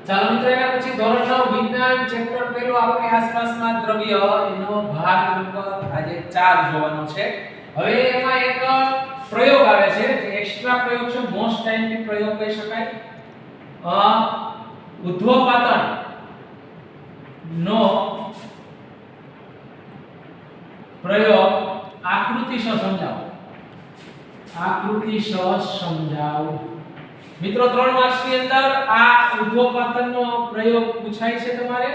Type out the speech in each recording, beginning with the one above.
ચાલો મિત્રો એના પછી ધોરણ 9 વિજ્ઞાન ચેપ્ટર પહેલો આપણે આસપાસના દ્રવ્ય એનો ભાગ નંબર આજે 4 જોવાનો છે. હવે એમાં એક પ્રયોગ આવે છે જે એક્સ્ટ્રા પ્રયોગ છે, મોસ્ટ ટાઈમથી પ્રયોગ કહી શકાય. ઉદ્ધવપાતન નો પ્રયોગ આકૃતિસર સમજાવો. આકૃતિસર સમજાવો. મિત્રો 3 માર્ક્સ ની અંદર આ ઉદ્ધવપાતનનો પ્રયોગ પૂછાય છે તમારે.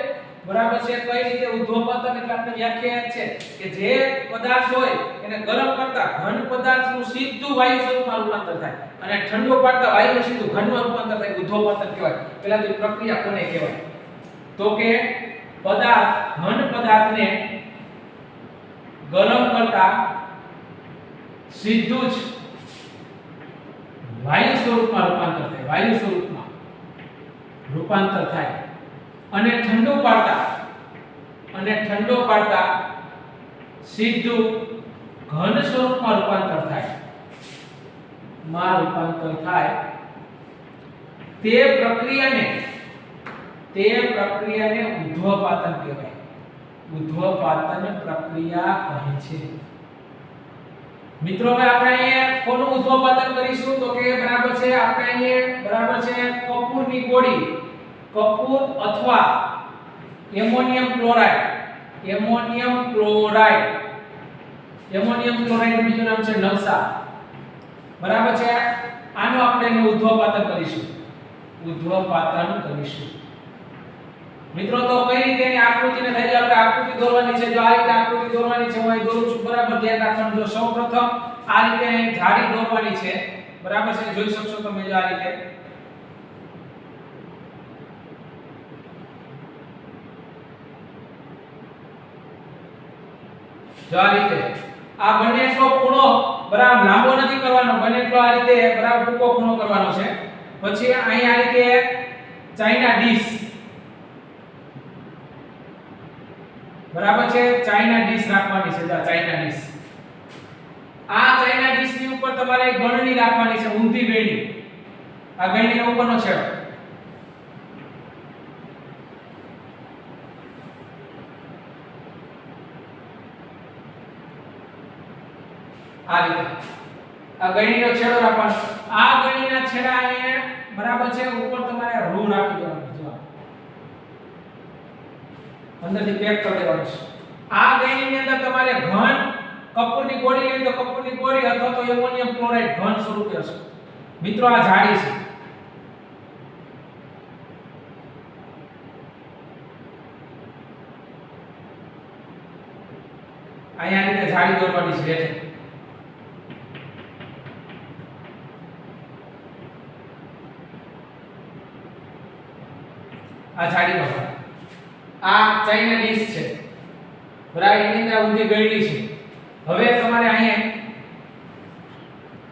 બરાબર છે. કઈ રીતે ઉદ્ધવપાતન એટલે આપણે વ્યાખ્યા છે કે જે પદાર્થ હોય એને ગરમ કરતા ઘન પદાર્થનું સીધું વાયુ સ્વરૂપમાં રૂપાંતર થાય અને ઠંડો પાડતા વાયુનું સીધું ઘનમાં રૂપાંતર થાય, ઉદ્ધવપાતન કહેવાય. પહેલા તો પ્રક્રિયા કોને કહેવાય? તો કે પદાર્થ ઘન પદાર્થને ગરમ કરતા સીધું જ વાયુ સ્વરૂપમાં રૂપાંતર થાય, વાયુ સ્વરૂપમાં રૂપાંતર થાય અને ઠંડો પાડતા સીધું ઘન સ્વરૂપમાં રૂપાંતર થાય, તે પ્રક્રિયાને ઉદ્ધવપાતન કહેવાય. ઉદ્ધવપાતન પ્રક્રિયા કહે છે. મિત્રો હવે આપણે અહીંયા કોનું ઉદ્ધવપાતન કરીશું? તો કે બરાબર છે આપણે અહીંયા બરાબર છે કપૂરની ગોળી, કપૂર અથવા એમોનિયમ ક્લોરાઇડ બીજું નામ છે નવસા. બરાબર છે. આનો આપણે ઉદ્ધવપાતન કરીશું. મિત્રો તો કઈ રીતે એની આકૃતિને થઈ જાય, આપણે આકૃતિ દોરવાની છે. જો આ રીતે આકૃતિ દોરવાની છે, હું અહીં દોરું છું. બરાબર ધ્યાન રાખવાનું. જો સૌપ્રથમ આ રીતે જાળી દોરવાની છે. બરાબર છે. જોઈ શકશો તમે જો આ રીતે. જો આ રીતે આ બંને એટલો ખૂણો બરાબર લાંબો નથી કરવાનો, બંને એટલો આ રીતે બરાબર ટૂંકો ખૂણો કરવાનો છે. પછી અહીં આ રીતે ચાઇના ડીશ, બરાબર છે, ચાઇના ડીશ રાખવાની છે. ચાઇના ડીશ, આ ચાઇના ડીશ ની ઉપર તમારે ગળણી રાખવાની છે, ઊંધી ગળણી. આ ગળણીનો ઉપરનો છેડો આ રીતે આ ગળણીનો છેડો રાખવાનો. આ ગળણીના છેડા અહીંયા બરાબર છે ઉપર તમારે રૂ રાખી દેવાનું. જો અંદરથી પેક કરી દેવાનું છે. આ ગળણીની અંદર તમારે ઘન કપૂરની ગોળી લઈ તો કપૂરની ગોળી અથવા તો એમોનિયમ ક્લોરાઇડ ઘન સ્વરૂપે હશે. મિત્રો આ જાળી છે. અહીંયા રીતે જાળી દોરવાની છે. આ જાળી નો આ ચાઇના ડીશ છે. બરાબર. એની અંદર ઊંધી ગળણી છે. હવે તમારે અહીંયા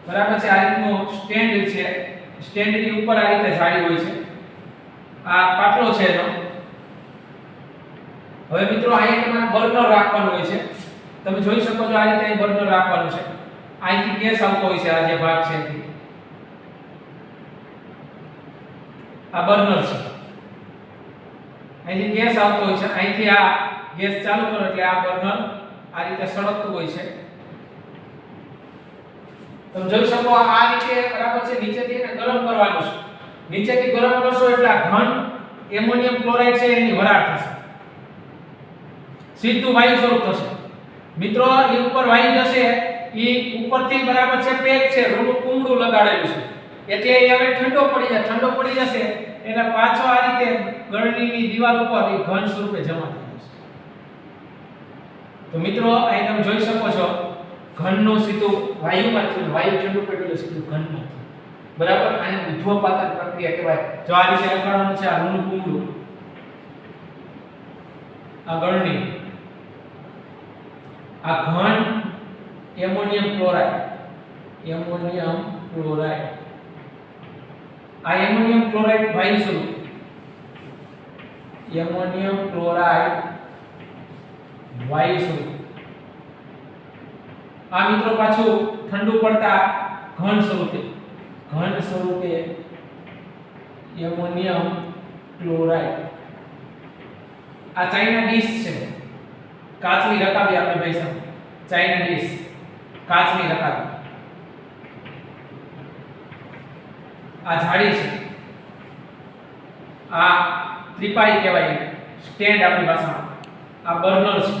બરાબર છે આ રીતનું સ્ટેન્ડ છે. સ્ટેન્ડની ઉપર આ રીતે જાળી હોય છે. આ પાટલો છે એનો. હવે મિત્રો અહીંયા તમારે બર્નર રાખવાનું હોય છે. તમે જોઈ શકો છો આ રીતે અહીં બર્નર રાખવાનું છે. અહીંથી ગેસ આવતો હોય છે. આ જે ભાગ છે અહીંથી આ બર્નર છે. અહીંથી ગેસ આવતો હોય છે. અહીંથી આ ગેસ ચાલુ કરો એટલે આ બર્નર આ રીતે સળગતું હોય છે. તમે જોઈ શકો આ રીતે બરાબર છે. નીચેથી એને ગરમ કરવાનું છે. નીચેથી ગરમ કરશો એટલે આ ઘન એમોનિયમ ક્લોરાઇડ છે એની વરાળ થશે, સીધું વાયુ સ્વરૂપ થશે. મિત્રો એ ઉપર વાયુ જશે, એ ઉપરથી બરાબર છે પેક છે, રૂનું કુંડું લગાડેલું છે એટલે એ હવે ઠંડો પડી જાય. ઠંડો પડી જશે એટલે પાછો આ રીતે ગળણીની દીવાલ ઉપર એ ઘન સ્વરૂપે જમા થઈ જશે. તો મિત્રો અહીં તમે જોઈ શકો છો ઘનનું સીધું વાયુમાંથી વાયુ ઠંડુ પડેલું સીધું ઘનમાં. બરાબર. આને ઉદ્ધવપાતન પ્રક્રિયા કહેવાય. જો આ રીતે લગાડવાનું છે આ રૂનું કુંડું, આ ગળણી, આ ઘન એમોનિયમ ક્લોરાઇડ, આ એમોનિયમ ક્લોરાઇડ વાયુ સ્વરૂપ, એમોનિયમ ક્લોરાઇડ વાયુ સ્વરૂપ. આ મિત્રો પાછું ઠંડુ પડતા ઘન સ્વરૂપે એમોનિયમ ક્લોરાઇડ. આ ચાઇના ડીશ છે, કાચની રકાબી આપણે ભાઈ સાહેબ, ચાઇના ડીશ કાચની રકાબી. આ જાડી છે, આ ત્રિપાઈ કહેવાય, સ્ટેન્ડ આપણી ભાષામાં. આ બર્નર છે.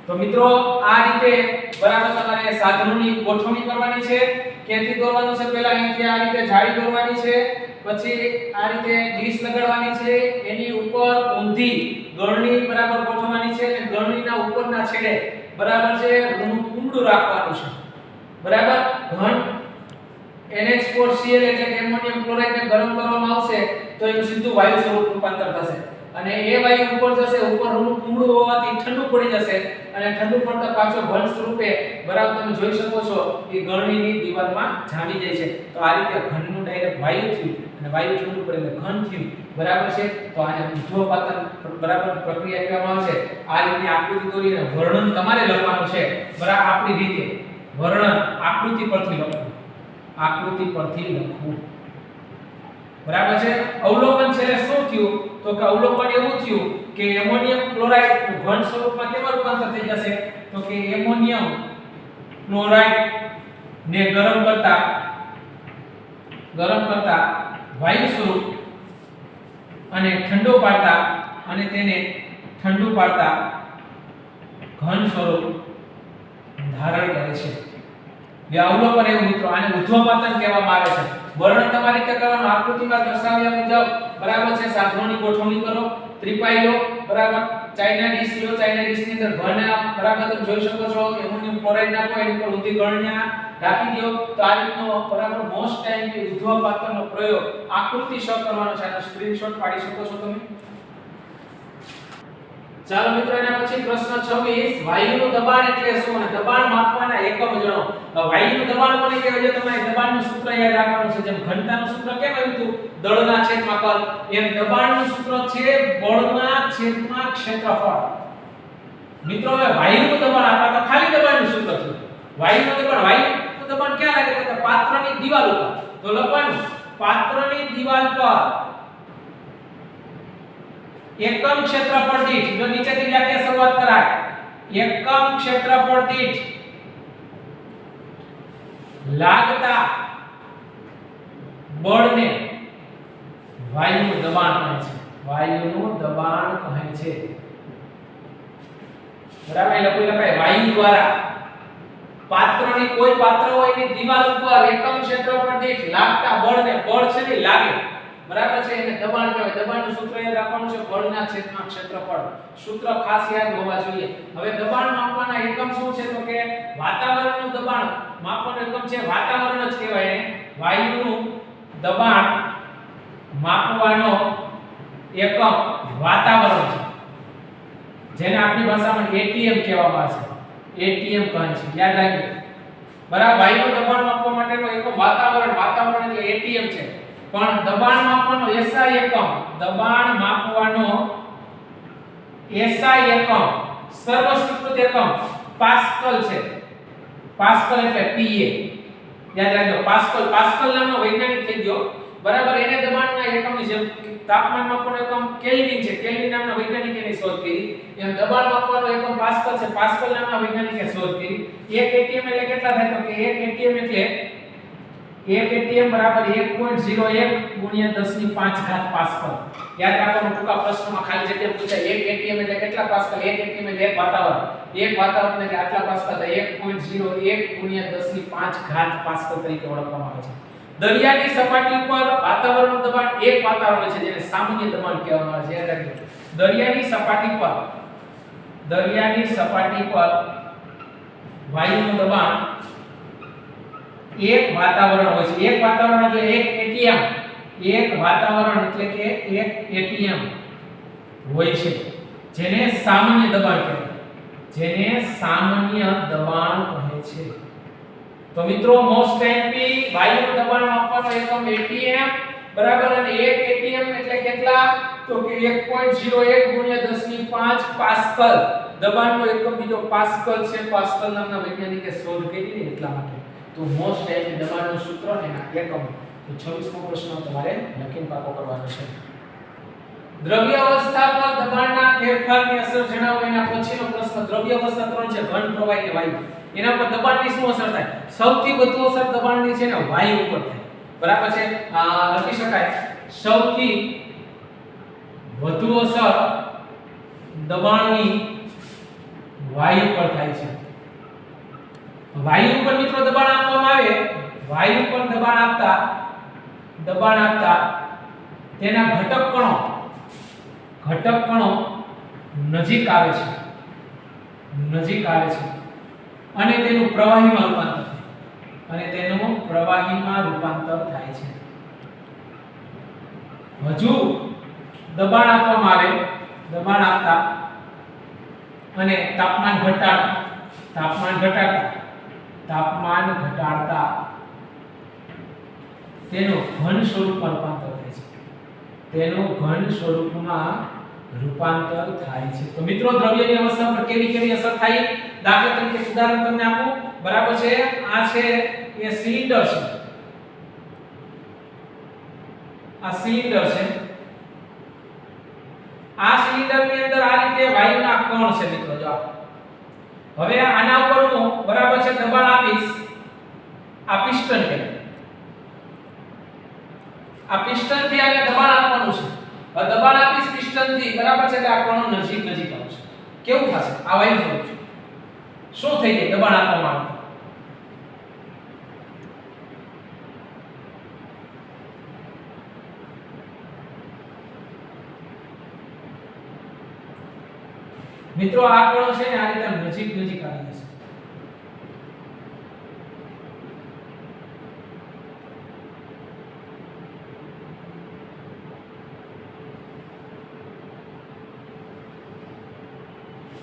તો મિત્રો આ રીતે બરાબર તમારે સાધનોની ગોઠવણી કરવાની છે. ક્યાંથી દોરવાનું છે? પહેલા અહીંથી આ રીતે જાળી દોરવાની છે, પછી આ રીતે ડીશ લગાડવાની છે, એની ઉપર ઊંધી ગળણી બરાબર ગોઠવવાની છે અને ગળણીના ઉપરના છેડે બરાબર છે રૂનું કુંડું રાખવાનું છે. બરાબર. ઘન NH4Cl એટલે કે એમોનિયમ ક્લોરાઇડ ને ગરમ કરવામાં આવશે તો એનું સીધું વાયુ સ્વરૂપ રૂપાંતર થશે અને એ વાયુ ઉપર જશે, ઉપર રૂનું કુંડું હોવાથી ઠંડુ પડી જશે અને ઠંડુ પડતા પાછો ઘન સ્વરૂપે બરાબર તમે જોઈ શકો છો કે ગળણીની દીવાલમાં જામી જાય છે. તો આ રીતે ઘનનું ડાયરેક્ટ વાયુ થયું અને વાયુ ઠંડુ પડે એટલે ઘન થયું. બરાબર છે. તો આને ઉદ્ધવપાતન બરાબર પ્રક્રિયા કહેવામાં આવે છે. આ રીતની આકૃતિ દોરીને વર્ણન તમારે લખવાનું છે. બરાબર આપણી રીતે વર્ણન આકૃતિ પરથી લખવું, આકૃતિ પરથી લખવું. બરાબર છે. અવલોકન છેલ્લે શું થયું? તો કે અવલોકન એવું થયું કે એમોનિયમ ક્લોરાઇડ ઘન સ્વરૂપમાં કેમાં રૂપાંતર થઈ જશે? તો કે એમોનિયમ ક્લોરાઇડ ને ગરમ કરતા વાયુ સ્વરૂપ અને ઠંડો પાડતા અને તેને ઠંડુ પાડતા ઘન સ્વરૂપ ધારણ કરે છે. અવલોકન એવું મિત્રો, આને ઉદ્ધવપાતન કહેવામાં આવે છે. વર્ણન તમારી રીતે કરવાનું, આકૃતિમાં દર્શાવ્યા મુજબ બરાબર છે સાધનોની ગોઠવણી કરો. ત્રિપાઈ લો, બરાબર. ચાઇના ડીશ લો, ચાઇના ડીશ ની અંદર ઘન બરાબર તમે જોઈ શકો છો, એમોનિયમ ક્લોરાઇડ નાખો, એની ઉપર ઊંધી ગળણીયા રાખી દો. તો આ રીતનો બરાબર મોસ્ટ ટાઈમ કે ઉદ્ધવપાતનનો પ્રયોગ આકૃતિ શ કરવાનો છે. આનો સ્ક્રીનશોટ પાડી શકો છો તમે. ચાલો મિત્રો, એના પછી પ્રશ્ન 26, વાયુનું દબાણ એટલે શું અને દબાણ માપવાના એકમ જણાવો. વાયુનું દબાણ કોને કહેવાય છે? તમારે દબાણનું સૂત્ર યાદ રાખવાનું છે. જેમ ઘનતાનું સૂત્ર કેમ આવ્યું હતું? દળના છેદમાં કદ. એમ દબાણનું સૂત્ર છે બળના છેદમાં ક્ષેત્રફળ. મિત્રો હવે વાયુનું દબાણ આપણા તો ખાલી દબાણનું સૂત્ર છે. વાયુનું દબાણ ક્યાં લાગે? તો પાત્રની દીવાલ ઉપર. તો લખવાનું પાત્રની દીવાલ પર એકમ ક્ષેત્રફળ દીઠ, જો નીચેથી વ્યાખ્યા શરૂઆત કરાય, એકમ ક્ષેત્રફળ દીઠ લાગતા બળને વાયુનું દબાણ કહે છે. વાયુનું દબાણ કહે છે. બરાબર. એટલે કોઈ લખાય વાયુ દ્વારા પાત્રની, કોઈ પાત્ર હોય એની દીવાલ ઉપર એકમ ક્ષેત્રફળ દીઠ લાગતા બળને, બળ છે ને લાગે, બરાબર છે, એને દબાણ કહેવાય. દબાણનું સૂત્ર યાદ રાખવાનું છે બળના છેદમાં ક્ષેત્રફળ. સૂત્ર ખાસ યાદ હોવા જોઈએ. હવે દબાણ માપવાના એકમ શું છે? તો કે વાતાવરણનું દબાણ માપવાનું એકમ છે વાતાવરણ જ કહેવાય એને. વાયુનું દબાણ માપવાનો એકમ વાતાવરણ છે, જેને આપણી ભાષામાં એટીએમ કહેવામાં આવે છે. એટીએમ કહે છે. યાદ રાખજો. બરાબર. વાયુનું દબાણ માપવા માટેનો એકમ વાતાવરણ, વાતાવરણ એટલે એટીએમ છે. પણ દબાણ માપવાનો એસઆઈ એકમ, દબાણ માપવાનો એસઆઈ એકમ, સર્વસ્વીકૃત એકમ પાસ્કલ છે. પાસ્કલ એટલે પીએ. યાદ રાખજો. પાસ્કલ નામનો વૈજ્ઞાનિક થઈ ગયો. બરાબર. એને દબાણના એકમની જેમ તાપમાન માપવાનો એકમ કેલ્વિન છે. કેલ્વિન નામના વૈજ્ઞાનિકે એની શોધ કરી. એમ દબાણ માપવાનો એકમ પાસ્કલ છે. પાસ્કલ નામના વૈજ્ઞાનિકે શોધ કરી. 1 એટીએમ એટલે કેટલા થાય? તો કે 1 એટીએમ એટલે 1 એટીએમ બરાબર 1.01 ગુણ્યા 10 ની 5 ઘાત પાસ્કલ. યાદ રાખવાનું, ટૂંકા પ્રશ્નમાં ખાલી જગ્યા પૂછાય. 1 એટીએમ એટલે કેટલા પાસ્કલ? 1 એટીએમ એટલે એક વાતાવરણ. એક વાતાવરણ એટલે આટલા પાસ્કલ થાય. 1.01 ગુણ્યા 10 ની 5 ઘાત પાસ્કલ તરીકે ઓળખવામાં આવે છે. દરિયાની સપાટી પર વાતાવરણનું દબાણ એક વાતાવરણ છે, જેને સામાન્ય દબાણ કહેવામાં આવે છે. યાદ રાખજો. દરિયાની સપાટી પર વાયુનું દબાણ એક વાતાવરણ હોય છે. એક વાતાવરણ એટલે એક એટીએમ. એક વાતાવરણ એટલે કે એક એટીએમ હોય છે, જેને સામાન્ય દબાણ કહેવાય. જેને સામાન્ય દબાણ કહે છે. તો મિત્રો મોસ્ટ એમપી વાયુનું દબાણ માપવાનો એકમ એટીએમ બરાબર. અને એક એટીએમ એટલે કેટલા? તો કે 1.01 ગુણ્યા 10 ની 5 પાસ્કલ. દબાણનો એકમ બીજો પાસ્કલ છે. પાસ્કલ નામના વૈજ્ઞાનિકે શોધ કરી ને એટલા માટે. તો મોસ્ટ એમપી દબાણનું સૂત્ર એના એકમ. તો 26મો પ્રશ્ન તમારે લખીને પાકો કરવાનો છે. દ્રવ્ય અવસ્થા પર દબાણના ફેરફારની અસર જણાવો. એના પછીનો પ્રશ્ન દ્રવ્ય અવસ્થા 3 છે, ઘન, પ્રવાહી અને વાયુ. એના પર દબાણની શું અસર થાય? સૌથી વધુ અસર દબાણની છે ને વાયુ ઉપર થાય. બરાબર છે? લખી શકાય સૌથી વધુ અસર દબાણની વાયુ પર થાય છે. વાયુ પર મિત્રો દબાણ આપવામાં આવે, વાયુ પર દબાણ આપતા તેના ઘટક કણો નજીક આવે છે અને તેનું પ્રવાહીમાં રૂપાંતર થાય છે. હજુ દબાણ આપવામાં આવે, દબાણ આપતા અને તાપમાન ઘટાડતા તેનું ઘન સ્વરૂપમાં રૂપાંતર થાય છે. તો મિત્રો દ્રવ્યની અવસ્થા પર કેવી અસર થાય? દાખલા તરીકે ઉદાહરણ તમને આપું. બરાબર છે? આ છે એ સિલિન્ડર છે. આ સિલિન્ડર છે. આ સિલિન્ડરની અંદર આ રીતે વાયુના કણ છે મિત્રો. જો હવે આના ઉપર હું બરાબર છે દબાણ આપીશ. આ પિસ્ટન કહેવાય. આ પિસ્ટન થી આને દબાણ આપવાનું છે. હવે દબાણ આપીશ પિસ્ટન થી, બરાબર છે? એટલે આ કણો નજીક આવશે. કેવું થશે? આ વાયુ સ્વરૂપ છે. શું થઈ જાય દબાણ આપવામાં આવે? મિત્રો આ કણો છે ને આ રીતે નજીક આવી જશે.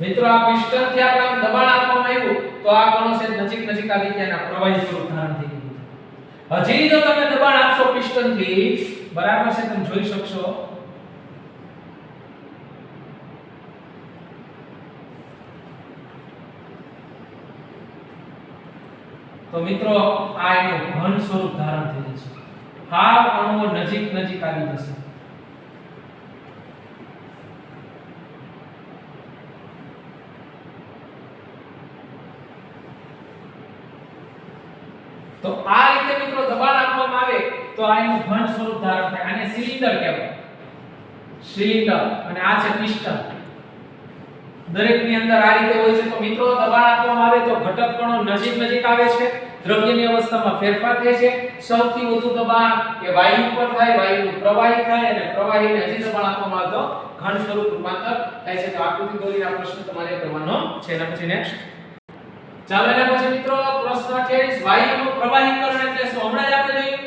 મિત્રો આ પિસ્ટન થી આપણે દબાણ આપવામાં આવ્યું તો આ કણો છે નજીક આવી ગયા અને પ્રવાહી સ્વરૂપ ધારણ થઈ ગયું. હજી જો તમે દબાણ આપશો પિસ્ટન થી, બરાબર છે? તમે જોઈ શકશો તો મિત્રો આ એનું ઘન સ્વરૂપ ધારણ થઈ જશે. હાવ અણુઓ નજીક આવી જશે. તો આ રીતે મિત્રો દબાણ આપવામાં આવે તો આ એનું ઘન સ્વરૂપ ધારણ થાય. આને સિલિન્ડર કહેવાય. સિલિન્ડર અને આ છે પિસ્ટન. દરેકની અંદર આ રીતે હોય છે. તો મિત્રો દબાણ આપવામાં આવે તો ઘટક કણો નજીક આવે છે. દ્રવ્યની અવસ્થામાં ફેરફાર થાય છે. સૌથી વધુ દબાણ એ વાયુ પર થાય, વાયુનું પ્રવાહી થાય અને પ્રવાહીને હજી દબાણ આપવામાં આવે તો ઘન સ્વરૂપ રૂપાંતર થાય છે. તો આકૃતિ દોરીને આ પ્રશ્ન તમારે કરવાનો છે. એના પછી નેક્સ્ટ ચાલો એના પછી મિત્રો પ્રશ્ન 28 વાયુનું પ્રવાહીકરણ એટલે શું? હમણાં જ આપણે જોયું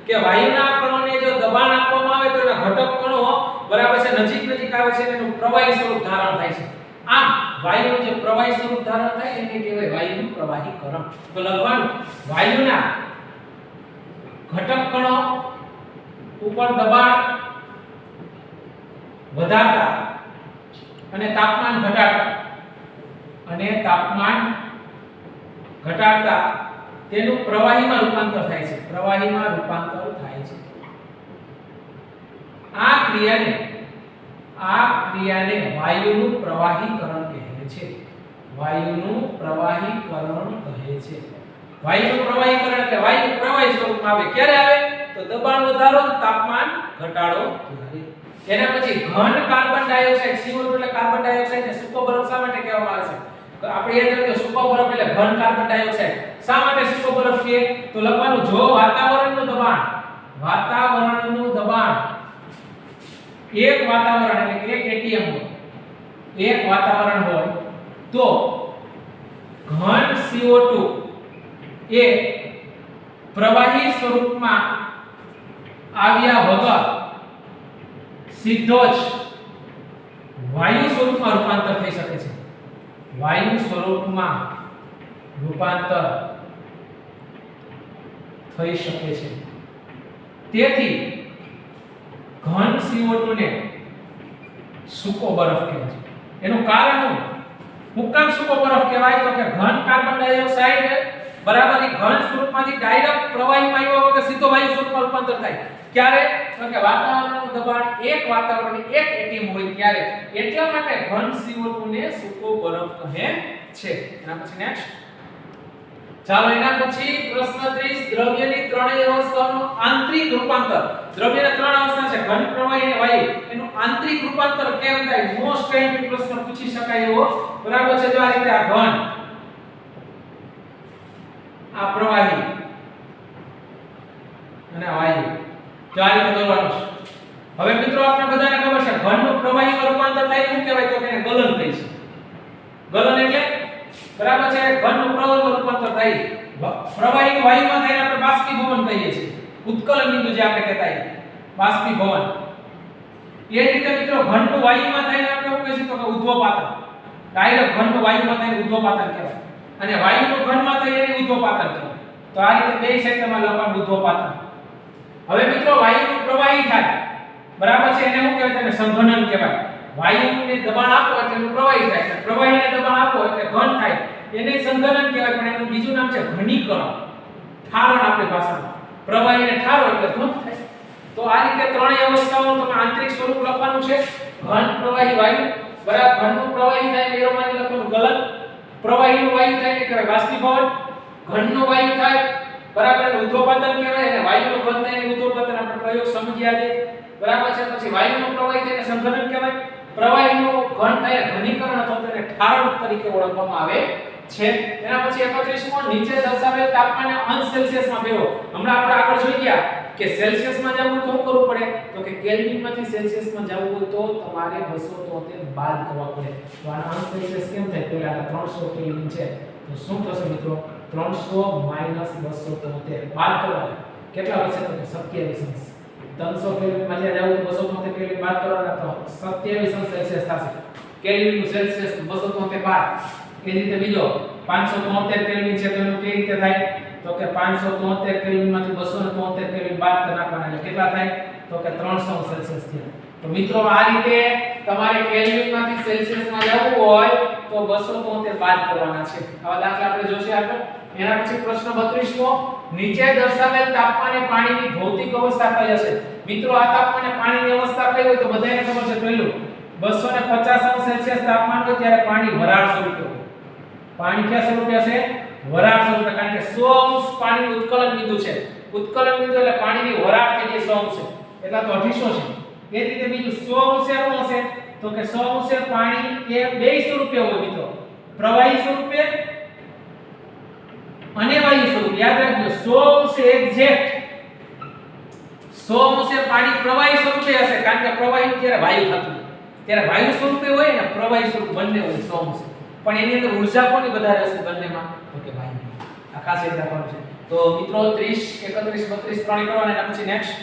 કે વાયુના કણોને જો દબાણ આપવામાં આવે તો એના ઘટક કણો બરાબર છે નજીક આવે છે અને એનું પ્રવાહી સ્વરૂપ ધારણ થાય છે. આમ વાયુનું જે પ્રવાહી સ્વરૂપ ધારણ થાય એને કહેવાય વાયુનું પ્રવાહીકરણ. તો લખવાનું વાયુના ઘટક કણો ઉપર દબાણ વધારતા અને તાપમાન ઘટાડતા તેનું પ્રવાહીમાં રૂપાંતર થાય છે. આ ક્રિયાને વાયુનું પ્રવાહીકરણ કહે છે. વાયુનું પ્રવાહીકરણ એટલે વાયુ પ્રવાહી સ્વરૂપમાં આવે. ક્યારે આવે? તો દબાણ વધારો અને તાપમાન ઘટાડો ત્યારે. એના પછી ઘન કાર્બન ડાયોક્સાઇડ CO2 એટલે કાર્બન ડાયોક્સાઇડ ને સૂકો બરફ શા માટે કહેવામાં આવે છે? આપણે યાદ રાખજો સૂકો બરફ એટલે ઘન કાર્બન ડાયોક્સાઇડ. શા માટે સૂકો બરફ છે? તો લખવાનું જો વાતાવરણનું દબાણ એક વાતાવરણ એટલે એક એટીએમ હોય, એક વાતાવરણ હોય તો ઘન CO2 એ પ્રવાહી સ્વરૂપમાં આવ્યા વગર સીધો જ વાયુ સ્વરૂપમાં રૂપાંતર થઈ શકે છે. વાયુ સ્વરૂપમાં રૂપાંતર થઈ શકે છે. તેથી ઘન CO2 ને સૂકો બરફ કહેવાય છે. એનું કારણ શું કામ સૂકો બરફ કહેવાય? તો કે ઘન કાર્બન ડાયોક્સાઇડ બરાબર એ ઘન સ્વરૂપમાંથી ડાયરેક્ટ પ્રવાહીમાં આવ્યા વગર સીધો વાયુ સ્વરૂપમાં રૂપાંતર થાય ક્યારે તો કે વાતાવરણનું દબાણ એક વાતાવરણની એક એટમ હોય ત્યારે એટલા માટે ઘન CO2 ને સૂકો બરફ કહે છે એના પછી નેક્સ્ટ ચાલો એના પછી પ્રશ્ન 30 દ્રવ્યની ત્રણેય અવસ્થાઓનું આંતરિક રૂપાંતર દ્રવ્યના ત્રણ અવસ્થા છે ઘન પ્રવાહી અને વાયુ એનું આંતરિક રૂપાંતર કેમ થાય મોસ્ટ ટાઈમ પ્રશ્ન પૂછી શકાય એવો બરાબર છે જો આ રીતે આ ઘન આ પ્રવાહી અને વાયુ જો આ રીતે દોરવાનું છે હવે મિત્રો આપણે બધાને ખબર છે ઘનનું પ્રવાહીમાં રૂપાંતર થાય શું કહેવાય તો તેને ગલન કહે છે ગલન એટલે બરાબર છે ઘનનું પ્રવાહીમાં રૂપાંતર થાય પ્રવાહીનું વાયુમાં થઈને આપણે બાષ્પીભવન કહીએ છીએ ઉત્કલન બિંદુ જે આપણે કહેતા હોય બાષ્પીભવન એ રીતે મિત્રો ઘનનું વાયુમાં થઈને આપણે શું કહીએ છીએ તો કે ઉદ્ધવપાતન ડાયરેક્ટ ઘનનું વાયુમાં થઈને ઉદ્ધવપાતન કહેવાય અને વાયુનું ઘનમાં થઈને એને ઉદ્ધવપાતન કહેવાય તો આ રીતે બે શબ્દમાં લખવાનું ઉદ્ધવપાતન હવે મિત્રો વાયુનું પ્રવાહી થાય બરાબર છે એને શું કહેવાય તેને સંઘનન કહેવાય વાયુને દબાણ આપો એટલે એનું પ્રવાહી થાય પ્રવાહીને દબાણ આપો એટલે ઘન થાય એને સંઘનન કહેવાય પણ એનું બીજું નામ છે ઘનીકરણ ઠારણ આપણી ભાષામાં પ્રવાહીને ઠારો એટલે ઘન થાય તો આ રીતે ત્રણેય અવસ્થાઓનું તમે આંતરિક સ્વરૂપ લખવાનું છે ઘન પ્રવાહી વાયુ બરાબર ઘનનું પ્રવાહી થાય એરોમાંથી લખવાનું ગલન પ્રવાહીનું વાયુ થાય એટલે કહેવાય બાષ્પીભવન ઘનનું વાયુ થાય બરાબર એને ઉદ્ધવપાતન કહેવાય અને વાયુનું ઘન થાય એને ઉદ્ધવપાતન આપણે પ્રયોગ સમજ્યા છે બરાબર છે પછી વાયુનું પ્રવાહી થાય એને સંઘનન કહેવાય પ્રવાહીનું ઘન થાય ઘનીકરણ અથવા તેને ઠારણ તરીકે ઓળખવામાં આવે છે એના પછી 31મો નીચે દર્શાવેલ તાપમાને અંશ સેલ્સિયસમાં ફેરવો હમણાં આપણે આગળ જોઈ ગયા કે સેલ્સિયસમાં જવું તો શું કરવું પડે તો કે કેલ્વિનમાંથી સેલ્સિયસમાં જવું હોય તો તમારે 273 બાદ કરવા પડે તો આના અંશ સેલ્સિયસ કેમ થાય પહેલા 300 કેલ્વિન છે તો શું થશે મિત્રો 300 273 બાદ કરવાના કેટલા વધશે તો કે 27 અંશ 300 કેલ્વિન માં જ્યાં જાવ તો 273 કેલ્વિન બાદ કરવાના તો 27 અંશ સેલ્સિયસ થશે કેલ્વિન નું સેલ્સિયસ 273 બાદ એ રીતે બીજો 573 કેલ્વિન છે તો એનું કઈ રીતે થાય તો કે 573 કેલ્વિન માંથી 273 કેલ્વિન બાદ કરી નાખવાના એટલે કેટલા થાય તો કે 300 અંશ સેલ્સિયસ થયા તો મિત્રો આ રીતે તમારે કેલ્વિન માંથી સેલ્સિયસ માં જવું હોય તો 273 બાદ કરવાના છે આવા દાખલા આપણે જોશે આગળ એના પછી પ્રશ્ન 32મો નીચે દર્શાવેલ તાપમાને પાણીની ભૌતિક અવસ્થા કઈ હશે મિત્રો આ તાપમાને પાણીની અવસ્થા કઈ હોય તો બધાને ખબર છે પહેલું 250 અંશ સેલ્સિયસ તાપમાન હોય ત્યારે પાણી વરાળ સ્વરૂપે હોય પાણી કયા સ્વરૂપે હશે વરાળ સ્વરૂપે કારણ કે 100 અંશ પાણીનું ઉત્કલન બિંદુ છે ઉત્કલન બિંદુ એટલે પાણીની વરાળ થઈ જાય 100 અંશે એટલા તો 250 છે એ રીતે બીજું 100 અંશે શું હશે તો કે 100 અંશે પાણી એ બે સ્વરૂપે હોય મિત્રો પ્રવાહી સ્વરૂપે અને વાયુ સ્વરૂપ યાદ રાખજો 100 અંશે એક્ઝેક્ટ 100 અંશે પાણી પ્રવાહી સ્વરૂપે હશે કારણ કે પ્રવાહી ત્યારે વાયુ થતું ત્યારે વાયુ સ્વરૂપે હોય ને પ્રવાહી સ્વરૂપ બંને હોય 100 અંશે પણ એની અંદર ઊર્જા કોની વધારે હશે બંનેમાં તો કે વાયુ આ ખાસ યાદ રાખવાનું છે તો મિત્રો 30 31 32 ત્રણે કરવાના એના પછી નેક્સ્ટ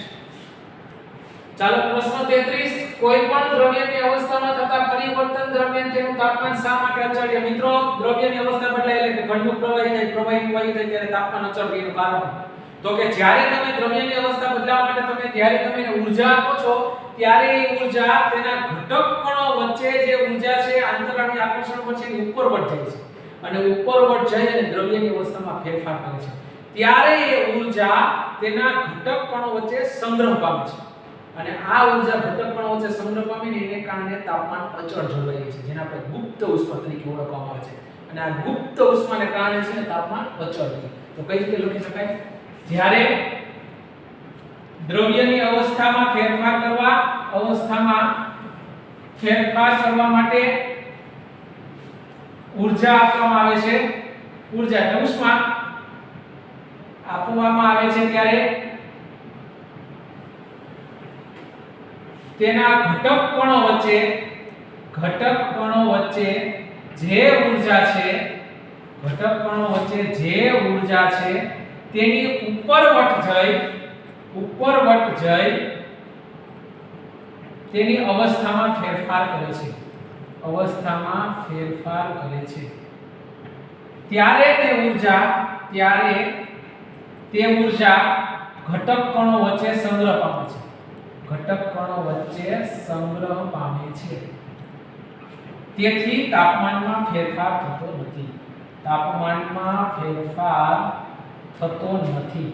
ચાલો પ્રશ્ન 33 કોઈ પણ દ્રવ્યની અવસ્થામાં થતા પરિવર્તન દરમિયાન તેનું તાપમાન શા માટે અચળ રહે મિત્રો દ્રવ્યની અવસ્થા બદલાય એટલે કે ઘનનું પ્રવાહી થાય પ્રવાહીનું વાયુ થાય ત્યારે તાપમાન અચળ રહે એનું કારણ તો કે જ્યારે તમે દ્રવ્યની અવસ્થા બદલાવા માટે તમે જ્યારે તમે એને ઊર્જા આપો છો ત્યારે એ ઊર્જા તેના ઘટક કણો વચ્ચે જે ઊર્જા છે આંતરરાષ્ટ્રીય આકર્ષણ વચ્ચે ઉપરવટ જાય છે અને ઉપરવટ જઈ અને દ્રવ્યની અવસ્થામાં ફેરફાર કરે છે ત્યારે એ ઊર્જા તેના ઘટક કણો વચ્ચે સંગ્રહ પામે છે અને આ ઊર્જા ઘટક કણો વચ્ચે સંગ્રહ પામીને એને કારણે તાપમાન અચળ જળવાઈ રહે છે જેને આપણે ગુપ્ત ઉષ્મા તરીકે ઓળખવામાં આવે છે અને આ ગુપ્ત ઉષ્માને કારણે છે તાપમાન અચળ રહે તો કઈ રીતે લખી શકાય જ્યારે દ્રવ્યની અવસ્થામાં ફેરફાર કરવા માટે ઊર્જા આપવામાં આવે છે ઊર્જા એટલે ઉષ્મા આપવામાં આવે છે ત્યારે તેના ઘટક કણો વચ્ચે જે ઊર્જા છે તેની ઉપરવટ જઈ તેની અવસ્થામાં ફેરફાર કરે છે ત્યારે તે ઊર્જા ઘટક કણો વચ્ચે સંગ્રહ પામે છે તેથી તાપમાનમાં ફેરફાર થતો નથી તાપમાનમાં ફેરફાર થતો નથી,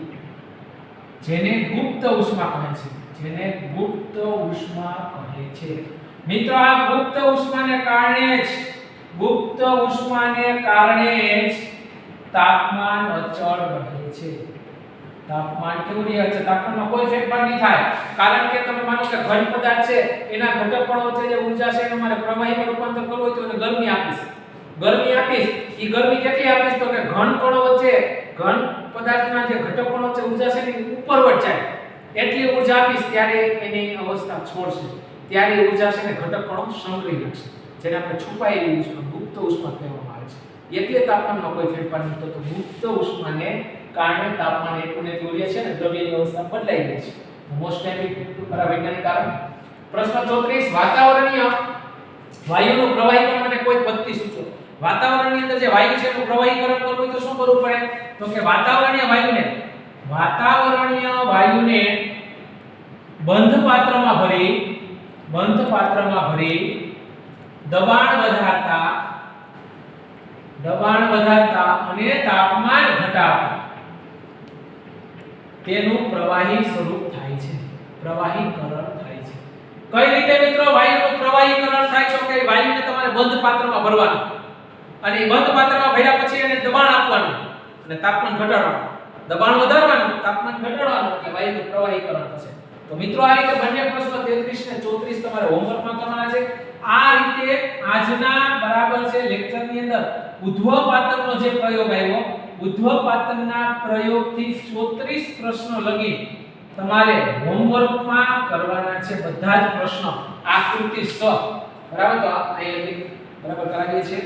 જેને ગુપ્ત ઉષ્મા કહે છે, જેને ગુપ્ત ઉષ્મા કહે છે। મિત્રો આ ગુપ્ત ઉષ્માને કારણે જ તાપમાન અચળ રહે છે। તાપમાન કેવું રહે છે? તાપમાનમાં કોઈ ફેરફાર નહીં થાય, કારણ કે તમે માનો કે ઘન પદાર્થ છે, એના ઘટકપણો વચ્ચે જે ઊર્જા છે એને મારે પ્રવાહીમાં રૂપાંતર કરવું હોય તો એને ગરમી આપીશ, ઈ ગરમી કેટલી આપીશ તો કે ઘન કણો વચ્ચે, ઘન પદાર્થના જે ઘટકપણો વચ્ચે ઊર્જા છે ને ઉપરવટ જાય એટલી ઊર્જા આપીશ, ત્યારે એની અવસ્થા છોડશે, ત્યારે ઊર્જા છે ને ઘટકપણો સંગ્રહી રાખશે, જેને આપણે છુપાયેલી ઉષ્મા, ગુપ્ત ઉષ્મા કહેવામાં આવે છે। એટલે તાપમાનમાં કોઈ ફેરફાર નહીં થતો, ગુપ્ત ઉષ્માને કારણે તાપમાન એટલું ને એટલું રહે છે ને દ્રવ્યની અવસ્થા બદલાઈ ગઈ છે। મોસ્ટ ટાઈમ para વૈજ્ઞાનિક કારણ। પ્રશ્ન 34 વાતાવરણીય વાયુનું પ્રવાહીકરણ માટે કોઈ પદ્ધતિ સૂચવો। વાતાવરણની અંદર જે વાયુ છે એનું પ્રવાહીકરણ કરવું હોય તો શું કરવું પડે? તો કે વાતાવરણીય વાયુને બંધ પાત્રમાં ભરી દબાણ વધારતા અને તાપમાન ઘટાડતા તેનું પ્રવાહી સ્વરૂપ થાય છે, પ્રવાહીકરણ થાય છે। કઈ રીતે મિત્રો વાયુનું પ્રવાહીકરણ થાય? તો કે વાયુને તમારે બંધ પાત્રમાં ભરવાનું અને એ બંધ પાત્રમાં ભર્યા પછી એને દબાણ આપવાનું અને તાપમાન ઘટાડવાનું, દબાણ વધારવાનું, તાપમાન ઘટાડવાનું, એટલે વાયુનું પ્રવાહીકરણ થશે। તો મિત્રો આ રીતે બંને પ્રશ્ન 33 ને 34 તમારે હોમવર્કમાં કરવાના છે। આ રીતે આજના બરાબર છે લેક્ચરની અંદર ઉદ્ધવપાતનનો જે પ્રયોગ આવ્યો, ઉદ્ધવપાતનના પ્રયોગથી 34 પ્રશ્નો લગી તમારે હોમવર્કમાં કરવાના છે, બધા જ પ્રશ્નો આકૃતિ 6 બરાબર। તો અહીંયા બરાબર કરાવીએ છીએ।